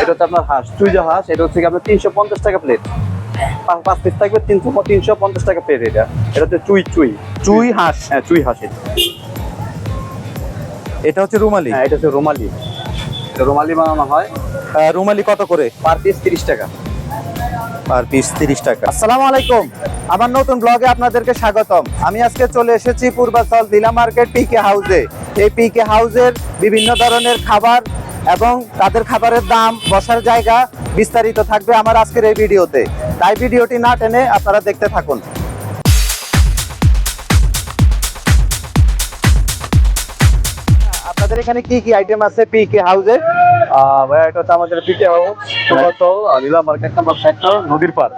এটা হচ্ছে আপনার হাঁস, চুইজা হাঁস। এটা হচ্ছে আপনার 350 টাকা প্লেট। 5 পিস থাকবে 350 টাকা প্লেট। এটা হচ্ছে চুই হাঁস। হ্যাঁ, চুই হাঁস। এটা হচ্ছে রুমালি। হ্যাঁ, এটা হচ্ছে রুমালি। এটা রুমালি বানানো হয়। রুমালি কত করে? পার পিস 30 টাকা। পার পিস 30 টাকা। আসসালামু আলাইকুম, আমার নতুন ব্লগে আপনাদেরকে স্বাগতম। আমি আজকে চলে এসেছি পূর্বাচল দিলা মার্কেট পিকে হাউসে। এই পিকে হাউসের বিভিন্ন ধরনের খাবার এবং তাদের খাবারের দাম, বসার জায়গা বিস্তারিত থাকবে আমার আজকের এই ভিডিওতে। তাই ভিডিওটি না টেনে আপনারা দেখতে থাকুন। আপনাদের এখানে কি কি আইটেম আছে পিকে হাউসে? ভাইয়া, এটা হচ্ছে আমাদের পিকে হাউস, পূর্বাচল দিলা মার্কেট নাম্বার 7 নদীর পার।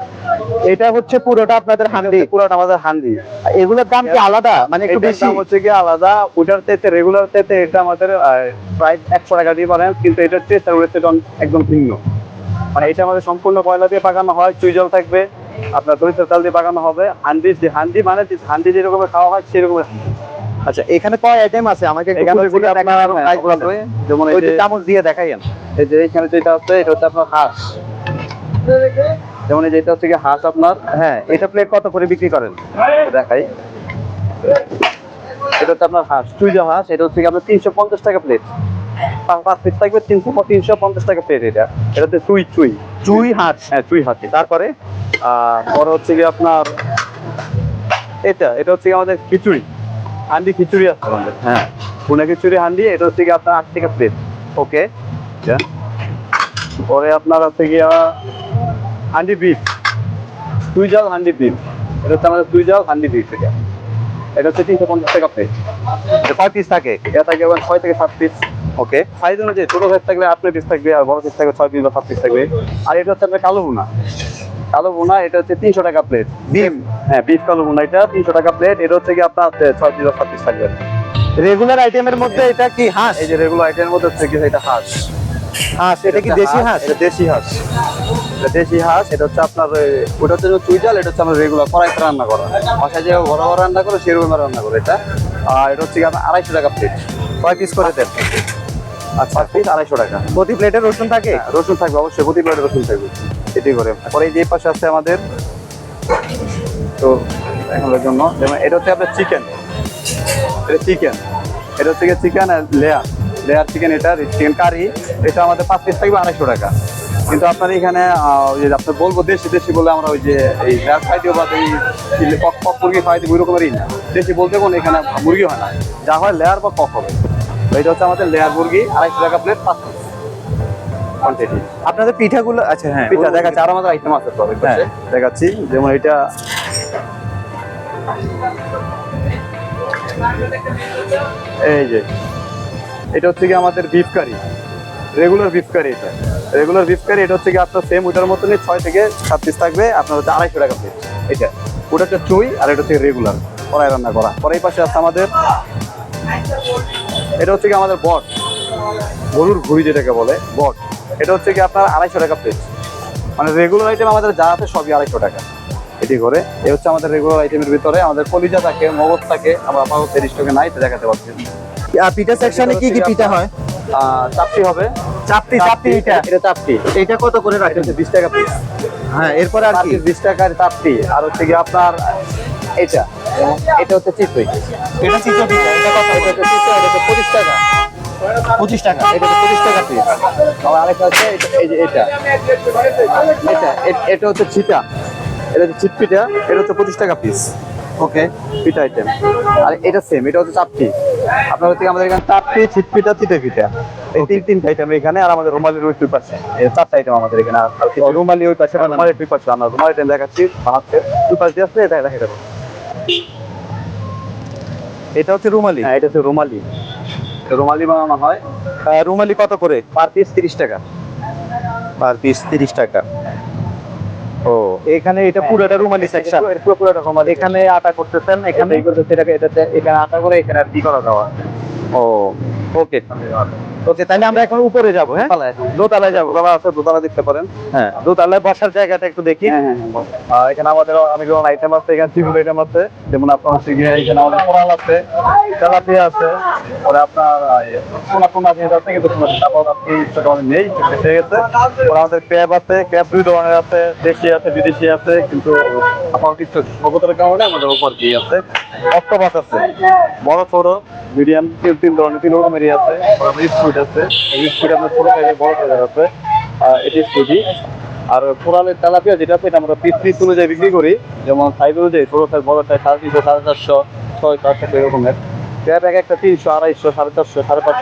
এটা হচ্ছে পুরোটা আপনাদের হান্ডি? পুরোটা আমাদের হান্ডি। এগুলোর দাম কি আলাদা, মানে একটু এটার বেশি? দাম হচ্ছে কি আলাদা। ওটার চাইতে রেগুলার চাইতে এটা আমাদের প্রায় 100 টাকা দিয়ে পারেন, কিন্তু এটার চেয়ে ওটার চেয়ে একদম ভিন্ন। মানে এটা আমাদের সম্পূর্ণ কয়লা দিয়ে পাকানো হয়, চুই জল থাকবে, আপনার সরিষার তেল দিয়ে পাকানো হবে। হান্ডি মানে হান্ডি যেরকম খাওয়া হয় সেরকম। আচ্ছা, এখানে কয় আইটেম আছে আমাকে একটু এখানে খুলে আপনার দেখান। যেমন ওই যে চামচ দিয়ে দেখাইয়েন। এই যে এখানে যেটা আছে এটা হচ্ছে আপনার হাঁস। যেমন এই যেটা হচ্ছে কি হাঁস আপনার। হ্যাঁ, এটা প্লেট কত করে বিক্রি করেন? দেখাই। এটা হচ্ছে আপনার হাঁস, চুইজা হাঁস। এটা হচ্ছে কি আপনার 350 টাকা প্লেট। 5 পিস থাকবে 350 টাকা প্লেট। এটা হচ্ছে চুই হাঁস। হ্যাঁ, চুই হাঁস। তারপরে পরে হচ্ছে কি আপনার এটা হচ্ছে কি আমাদের খিচুড়ি হান্ডি। খিচুড়ি আছে আমাদের, হ্যাঁ, ভুনা খিচুড়ি হান্ডি। এটা হচ্ছে কি আপনার 8 টাকা প্লেট। ওকে। পরে আপনার হচ্ছে গিয়া হান্ডি বিফ, দুই জাল হান্ডি বিফ। এটা হচ্ছে আমাদের 2 জাল হান্ডি বিফ। এটা হচ্ছে 350 টাকা প্লেট। কয় পিস থাকে? এটা থাকে 6 থেকে 7 পিস। ওকে। সাইজ অনুযায়ী ছোট সাইজ থাকলে 8 পিস থাকবে, আর বড় সাইজ থাকবে 6 পিস বা 7 পিস থাকবে। আর এটা হচ্ছে আপনার কালো ভুনা। এটা হচ্ছে 300 টাকা প্লেট। বিফ? হ্যাঁ, বিফ কালো ভুনা। এটা 300 টাকা প্লেট। এটা হচ্ছে কি আপনার 6 পিস বা 7 পিস থাকবে। রেগুলার আইটেমের মধ্যে এটা কি হাঁস? এই যে রেগুলার আইটেমের মধ্যে হচ্ছে কি এটা হাঁস। হাঁস, এটা কি দেশি হাঁস? এটা দেশি হাঁস। এটা দেশি হাঁস। এটা হচ্ছে আপনার ওটা হচ্ছে চুই জাল। এটা হচ্ছে আমরা রেগুলার কড়াইতে রান্না করা, বাসায় যে বড় বড় রান্না করে সেরকম রান্না করে এটা। আর এটা হচ্ছে কি আপনার 250 টাকা প্লেট। কয় পিস করে দেন? আচ্ছা, পিস 250 টাকা। প্রতি প্লেটে রসুন থাকে? রসুন থাকবে অবশ্যই, প্রতি প্লেটে রসুন থাকবে। এটি করে পরে এই যে পাশে আছে আমাদের, তো এখনের জন্য যেমন এটা হচ্ছে আপনার চিকেন। এটা চিকেন। এটা হচ্ছে চিকেন লেয়ার চিকেন। এটা চিকেন কারি। এটা আমাদের 5 পিস থাকবে 250 টাকা। কিন্তু আপনার এখানে ওই যে আপনার বলবো দেশি বলে আমরা ওই যে এই লেয়ার খাই দিও বা এই কক মুরগি খাই দিই ওই রকমেরই না। দেশি বলতে কোনো এখানে মুরগি হয় না, যা হয় লেয়ার বা কক হবে। এটা হচ্ছে আমাদের লেয়ার মুরগি, 250 টাকা প্লেট, 5 পিস কোয়ান্টিটি। আপনাদের পিঠাগুলো, আচ্ছা হ্যাঁ, পিঠা দেখাচ্ছি, আর আমাদের আইটেম আছে তো হ্যাঁ। দেখাচ্ছি। যেমন এটা এই যে এটা হচ্ছে কি আমাদের beef curry, regular beef curry. এটা হচ্ছে কি আপনার সেম ওটার মতনই 6 থেকে 7 পিস থাকবে। আপনার হচ্ছে 250 টাকা প্লেট। এটা ওটা হচ্ছে চুই, আর এটা হচ্ছে রেগুলার কড়াই রান্না করা। পরে এই পাশে আছে আমাদের, এটা হচ্ছে কি আমাদের বট, গরুর ভুঁড়ি যেটাকে বলে বট। এটা হচ্ছে কি আপনার 250 টাকা প্লেট। মানে রেগুলার আইটেম আমাদের যা আছে সবই 250 টাকা। এটি করে এই হচ্ছে আমাদের রেগুলার আইটেমের ভিতরে। আমাদের কলিজা থাকে, মগজ থাকে, আমরা আপাতত স্টকে নাই, তো দেখাতে পারছি। আর পিঠা সেকশনে কি কি পিঠা হয়? চাপটি হবে। চাপটি এটা চাপটি। এটা কত করে এটা রাখেন? হচ্ছে 20 টাকা পিস। হ্যাঁ, এরপরে আর কি? 20 টাকার চাপটি। আর হচ্ছে কি আপনার এটা হচ্ছে চিতই। এটা চিতই পিঠা, এটা কত? এটা হচ্ছে চিতই, এটা হচ্ছে 25 টাকা। 25 টাকা। এটা হচ্ছে 25 টাকা পিস। আর আরেকটা আছে এই যে এটা হচ্ছে ছিটা। এটা হচ্ছে ছিট পিঠা। এটা হচ্ছে 25 টাকা পিস। ওকে। পিঠা আইটেম। আর এটা সেম, এটা হচ্ছে চাপটি। আপনার হচ্ছে আমাদের এখানে চাপটি, ছিট পিঠা, চিটে পিঠা, এই তিনটা আইটেম এখানে। আর আমাদের রুমালির ওই 2%, এই 4টা আইটেম আমাদের এখানে। আর রুমালি ওই পাশে, রুমালির 2%। আমরা রুমালি আইটেম দেখাচ্ছি, বানাচ্ছে 2% দিয়ে আসছে। এটা দেখা যাবে। এটা হচ্ছে রুমালি? হ্যাঁ, এটা হচ্ছে রুমালি। রুমালি বানানো হয়। রুমালি কত করে? পার পিস 30 টাকা। পার পিস 30 টাকা। ও, এখানে এটা পুরোটা রুমালি সেকশন? পুরোটা রুমালি। এখানে আটা করতেছেন, এখানে এই করতে এটাকে এটাতে এখানে আটা করে এখানে আর কি করা দেওয়া। ও ওকে। ওকে, তাহলে আমরা এখন উপরে যাব। হ্যাঁ, দোতলায় যাব। দোতলা আছে, দোতলা দেখতে পারেন। হ্যাঁ, দোতলায় বসার জায়গাটা একটু দেখি। হ্যাঁ হ্যাঁ হ্যাঁ। এখানে আমাদের অনেক ধরনের আইটেম আছে, এখানে সিভিল আইটেম আছে, যেমন আপনার হচ্ছে গিয়ে এখানে আমাদের কোরাল আছে, তেলাপিয়া আছে, পরে আপনার সোনা জিনিস আছে, কিন্তু তারপর আপনি সেটা আমাদের নেই, এসে গেছে। পরে আমাদের ক্র্যাব আছে, ক্র্যাব 2 ধরনের আছে, দেশি আছে, বিদেশি আছে, কিন্তু আপনার কিছু সভ্যতার কারণে আমাদের উপর কি আছে, অক্টোপাস আছে, বড় ছোট মিডিয়াম, 3 ধরনের 3 রকমেরই আছে। স্কুইড আছে, এই স্কুইড আপনার ছোট সাইজের, বড় সাইজের আছে, এটি স্কুইডি। আর কোরালের তেলাপিয়া যেটা আছে, এটা আমরা পিস অনুযায়ী বিক্রি করি, যেমন সাইজ অনুযায়ী, ছোট সাইজ, বড় সাইজ 350, 450, 600 এরকমের। ক্র্যাব একটা 300, 250, 450, 550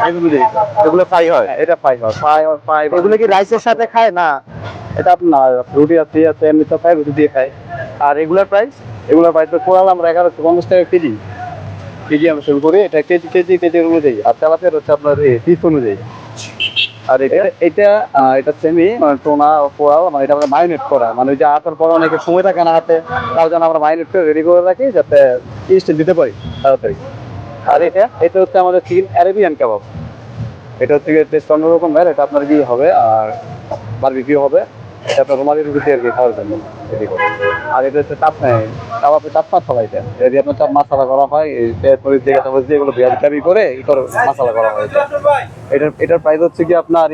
সাইজ অনুযায়ী এগুলো ফ্রাই হয়। এটা ফ্রাই। এগুলো কি রাইসের সাথে খায় না? এটা আপনার রুটি আছে, এমনি তো খাই, রুটি দিয়ে খাই। আর রেগুলার প্রাইস কোরাল আমরা 1150 টাকা কেজি আমরা সেল করি। এটা কেজি অনুযায়ী। আর তেলাপিয়া হচ্ছে আপনার পিস অনুযায়ী। আর এটা সেমি টোনা কোরাল, মানে এটা আমরা মারিনেট করা, মানে ওই যে আসার পরে অনেকে সময় থাকে না হাতে, তার জন্য আমরা মারিনেট করে রেডি করে রাখি, যাতে ইনস্ট্যান্ট দিতে পারি তাড়াতাড়ি। আর এটা হচ্ছে আমাদের চিকেন অ্যারাবিয়ান কাবাব। এটা হচ্ছে টেস্ট অন্যরকম, এটা আপনার কি হবে আর বারবিকিউ হবে, এটা আপনার রুমালি রুটি আর কি খাওয়ার জন্য রেডি করে। আর এটা হচ্ছে কাবাবের চাপ মশলা, এটা যদি আপনার চাপ মশলা করা হয়, এই পেঁয়াজ মরিচ দিয়ে এগুলো বিয়ারি করে এটার মশলা করা হয়। এটার প্রাইস হচ্ছে কি আপনার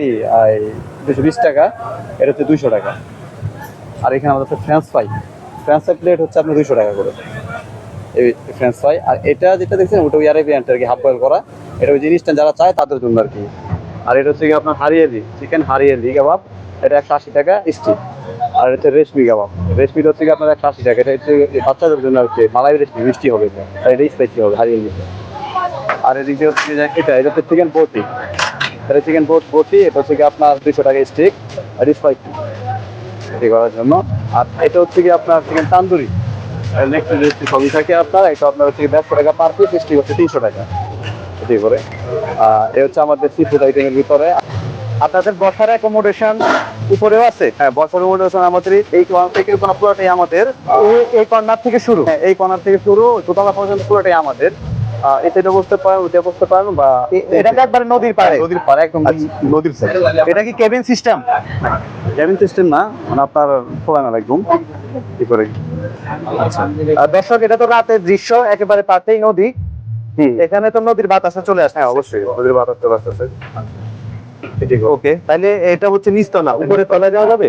220 টাকা, এটা হচ্ছে 200 টাকা। আর এখানে আমাদের ফ্রেঞ্চ ফ্রাই প্লেট হচ্ছে আপনার 200 টাকা করে, এই ফ্রেঞ্চ ফ্রাই। আর এটা যেটা দেখছেন ওটা ওই অ্যারাবিয়ান আর কি, হাফ বয়েল করা, এটা ওই জিনিসটা যারা চায় তাদের জন্য আর কি। আর এটা হচ্ছে কি আপনার হারিয়ালি চিকেন, হারিয়ালি কাবাব, এটা 180 টাকা স্টিক। আর হচ্ছে রেশমি কাবাব, রেশমিটা হচ্ছে কি আপনার 180 টাকা, এটা হচ্ছে বাচ্চাদের জন্য আর কি, মালাই রেশমি মিষ্টি হবে, আর এটা স্পাইসি হবে হারিয়ালি। আর এদিকে হচ্ছে এটা হচ্ছে চিকেন বটি, এটা চিকেন বটি, এটা হচ্ছে কি আপনার 200 টাকা স্টিক, আর স্পাইসি এটি করার জন্য। আর এটা হচ্ছে কি আপনার চিকেন তান্দুরি, নেক্সট রেসিপি সবই থাকে আপনার। এটা আপনার হচ্ছে 150 টাকা পার পিস, স্টিক হচ্ছে 300 টাকা এটি করে। এই হচ্ছে আমাদের সি ফুড আইটেমের ভিতরে। আপনাদের বসার অ্যাকোমোডেশন উপরেও আছে? হ্যাঁ, বছর মূল্যেশন আমাদের এই কর্নার থেকে পুরোটাই আমাদের, এই কর্নার থেকে শুরু? হ্যাঁ, এই কর্নার থেকে শুরু দোতলা পর্যন্ত পুরোটাই আমাদের। এটা বসতে পারেন, ওটা বসতে পারেন, বা এটা তো একবারে নদীর পাড়ে? নদীর পাড়ে, একদম নদীর সাইড। এটা কি কেবিন সিস্টেম? কেবিন সিস্টেম না, মানে আপনার খোলা একদম কি করে। আচ্ছা, দর্শক, এটা তো রাতের দৃশ্য, একেবারে পাশেই নদী। এখানে তো নদীর বাতাসে চলে আসে। হ্যাঁ, অবশ্যই নদীর বাতাস চলে আসতেছে। ওকে, তাহলে এটা হচ্ছে নিচতলা, উপরে তলা যাওয়া যাবে?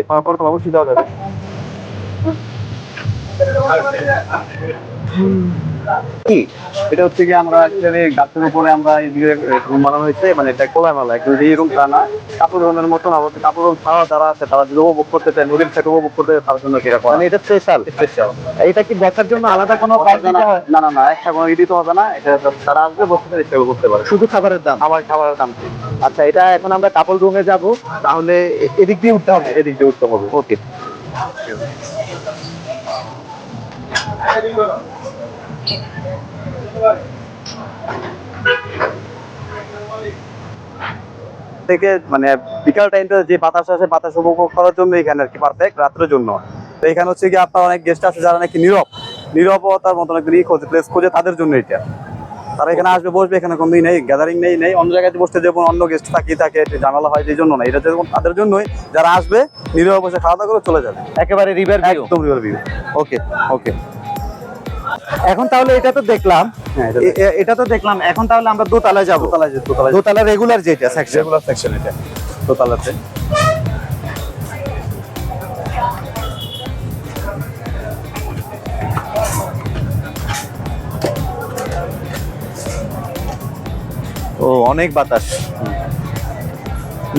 অবশ্যই দেওয়া যাবে। কি এটা হচ্ছে কি আমরা গাছের উপরে আমরা রুম বানানো হয়েছে, মানে এটা খোলামেলা, একটু এই রুম তা না, কাপড় রুমের মতন। আবার কাপড় রুম ছাড়া যারা আছে, তারা যদি উপভোগ করতে চায়, নদীর থেকে উপভোগ করতে চায়, তার জন্য মানে এটা স্পেশাল। এটা কি বসার জন্য আলাদা কোনো না, একটা কোনো দিতে হবে না। এটা তারা আসবে, বসতে ইচ্ছা করতে পারে। শুধু খাবারের দাম? খাবারের দাম। আচ্ছা, এটা এখন আমরা কাপড় রুমে যাব, তাহলে এদিক দিয়ে উঠতে হবে? এদিক দিয়ে উঠতে হবে। ওকে। থেকে মানে বিকাল টাইমটা যে বাতাস আসে, বাতাস উপভোগ করার জন্য এখানে আর কি পারফেক্ট, রাত্রের জন্য। তো এখানে হচ্ছে কি আপনার অনেক গেস্ট আছে যারা নাকি নীরবতার মতন একটা প্লেস খোঁজে, তাদের জন্য এটা। তারা এখানে আসবে, বসবে, এখানে কোনো নেই গ্যাদারিং নেই অন্য জায়গায় বসতে, যেমন অন্য গেস্ট থাকে ঝামেলা হয়, এই জন্য না। এটা যেমন তাদের জন্যই, যারা আসবে নীরবে বসে খাওয়া দাওয়া করে চলে যাবে, একেবারে রিভার ভিউ। একদম রিভার ভিউ। ওকে। এখন তাহলে এটা তো দেখলাম, এখন তাহলে আমরা দোতলায় যাব। দোতলা রেগুলার যেটা সেকশন, রেগুলার সেকশন, এটা দোতলাতে। ও, অনেক বাতাস,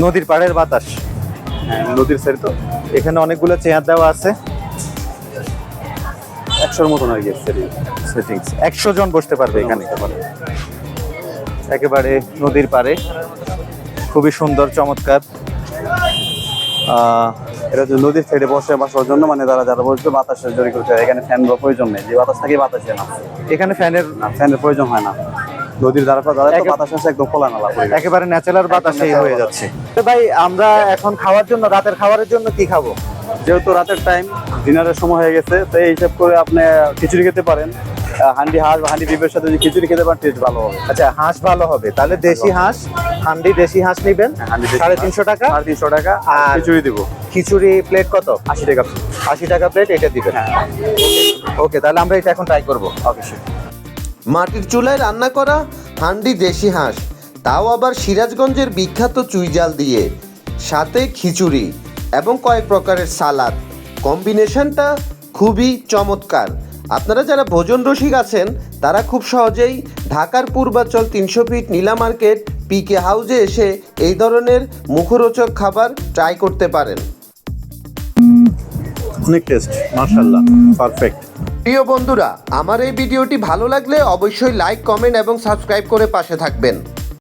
নদীর পাড়ের বাতাস। হ্যাঁ, নদীর সাইড তো। এখানে অনেকগুলো চেয়ার দেওয়া আছে, 100-র মতন আর কি সেটিংস। 100 জন বসতে পারবে এখানে, একেবারে নদীর পাড়ে। খুবই সুন্দর, চমৎকার। এটা হচ্ছে নদীর সাইডে বসার জন্য, মানে যারা বসবে বাতাসের জড়ি করতে হয়। এখানে ফ্যান প্রয়োজন নেই, যে বাতাস থাকে বাতাসে না, এখানে ফ্যানের প্রয়োজন হয় না। নদীর দ্বারা বাতাস আসে, একদম খোলামেলা, একেবারে ন্যাচারাল বাতাসে হয়ে যাচ্ছে। ভাই, আমরা এখন খাওয়ার জন্য, রাতের খাবারের জন্য কি খাবো? যেহেতু রাতের টাইম, ডিনারের সময় হয়ে গেছে, তো এই হিসাব করে আপনি খিচুড়ি খেতে পারেন, হান্ডি হাঁস বা হান্ডি বিফের সাথে যদি খিচুড়ি খেতে পারেন টেস্ট ভালো হবে। আচ্ছা, হাঁস ভালো হবে, তাহলে দেশি হাঁস, হান্ডি দেশি হাঁস নেবেন হান্ডি দেশি 350 টাকা। 350 টাকা আর আর খিচুড়ি দিব খিচুড়ি প্লেট কত? 80 টাকা। 80 টাকা প্লেট, এটা দিবেন। হ্যাঁ ওকে, তাহলে আমরা এটা এখন ট্রাই করব। অবশ্যই। মাটির চুলায় রান্না করা হান্ডি দেশি হাঁস, তাও আবার সিরাজগঞ্জের বিখ্যাত চুইজাল দিয়ে, সাথে খিচুড়ি এবং কয়েক প্রকারের সালাদ। কম্বিনেশনটা খুবই চমৎকার। আপনারা যারা ভোজন রসিক আছেন তারা খুব সহজেই ঢাকার পূর্বাচল 300 ফিট নীলা মার্কেট পিকে হাউজে এসে এই ধরনের মুখরোচক খাবার ট্রাই করতে পারেন। অনেক টেস্ট, মাশাআল্লাহ, পারফেক্ট। প্রিয় বন্ধুরা, আমার এই ভিডিওটি ভালো লাগলে অবশ্যই লাইক, কমেন্ট এবং সাবস্ক্রাইব করে পাশে থাকবেন।